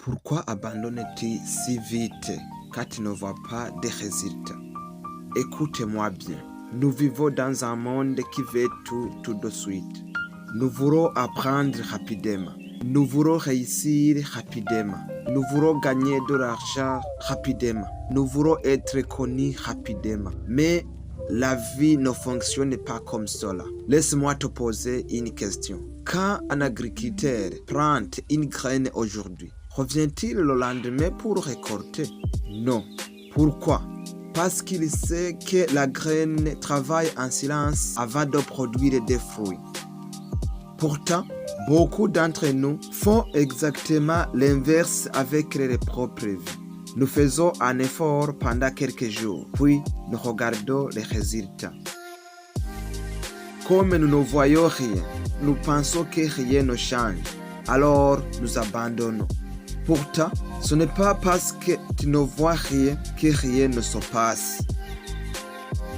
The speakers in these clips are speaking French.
Pourquoi abandonnes-tu si vite quand tu ne vois pas de résultats? Écoute-moi bien. Nous vivons dans un monde qui veut tout de suite. Nous voulons apprendre rapidement. Nous voulons réussir rapidement. Nous voulons gagner de l'argent rapidement. Nous voulons être connus rapidement. Mais la vie ne fonctionne pas comme cela. Laisse-moi te poser une question. Quand un agriculteur plante une graine aujourd'hui, revient-il le lendemain pour récolter? Non. Pourquoi? Parce qu'il sait que la graine travaille en silence avant de produire des fruits. Pourtant, beaucoup d'entre nous font exactement l'inverse avec leur propre vie. Nous faisons un effort pendant quelques jours, puis nous regardons les résultats. Comme nous ne voyons rien, nous pensons que rien ne change, alors nous abandonnons. Pourtant, ce n'est pas parce que tu ne vois rien que rien ne se passe.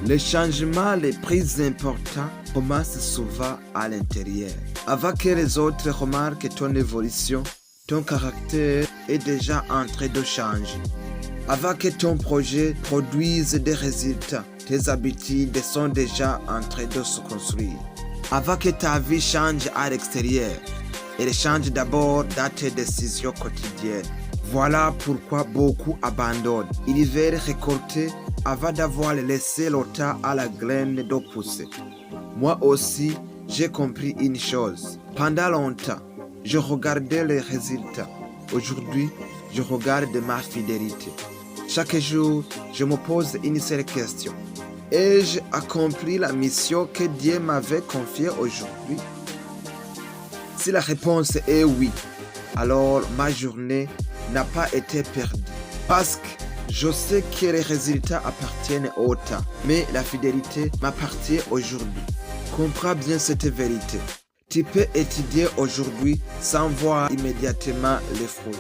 Les changements les plus importants commencent souvent à l'intérieur. Avant que les autres remarquent ton évolution, ton caractère est déjà en train de changer. Avant que ton projet produise des résultats, tes habitudes sont déjà en train de se construire. Avant que ta vie change à l'extérieur, elle change d'abord dans tes décisions quotidiennes. Voilà pourquoi beaucoup abandonnent. Ils veulent récolter avant d'avoir laissé le temps à la graine de pousser. Moi aussi, j'ai compris une chose. Pendant longtemps, je regardais les résultats. Aujourd'hui, je regarde ma fidélité. Chaque jour, je me pose une seule question. Ai-je accompli la mission que Dieu m'avait confiée aujourd'hui? Si la réponse est oui, alors ma journée n'a pas été perdue. Parce que je sais que les résultats appartiennent au temps, mais la fidélité m'appartient aujourd'hui. Comprends bien cette vérité. Tu peux étudier aujourd'hui sans voir immédiatement les fruits.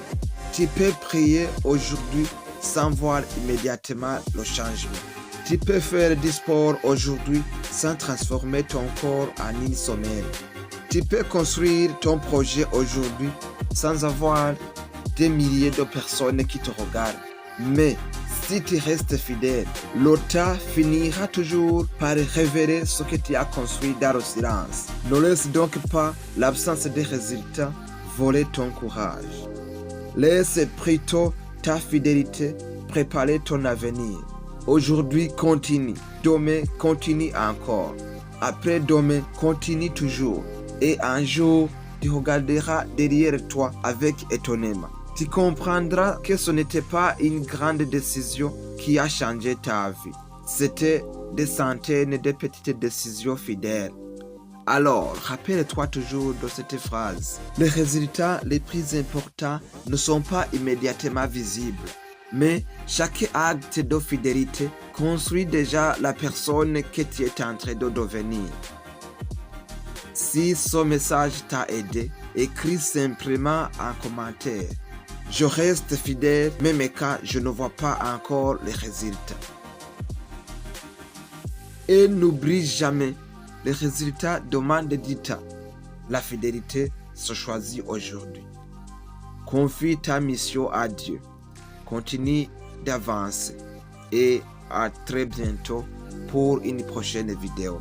Tu peux prier aujourd'hui sans voir immédiatement le changement. Tu peux faire du sport aujourd'hui sans transformer ton corps en une sommeil. Tu peux construire ton projet aujourd'hui sans avoir des milliers de personnes qui te regardent. Mais si tu restes fidèle, le temps finira toujours par révéler ce que tu as construit dans le silence. Ne laisse donc pas l'absence de résultats voler ton courage. Laisse plutôt ta fidélité préparer ton avenir. Aujourd'hui, continue. Demain, continue encore. Après-demain, continue toujours. Et un jour, tu regarderas derrière toi avec étonnement. Tu comprendras que ce n'était pas une grande décision qui a changé ta vie. C'était des centaines de petites décisions fidèles. Alors, rappelle-toi toujours de cette phrase. Les résultats les plus importants ne sont pas immédiatement visibles. Mais chaque acte de fidélité construit déjà la personne que tu es en train de devenir. Si ce message t'a aidé, écris simplement un commentaire. Je reste fidèle même quand je ne vois pas encore les résultats. Et n'oublie jamais, les résultats demandent du temps. La fidélité se choisit aujourd'hui. Confie ta mission à Dieu. Continue d'avancer et à très bientôt pour une prochaine vidéo.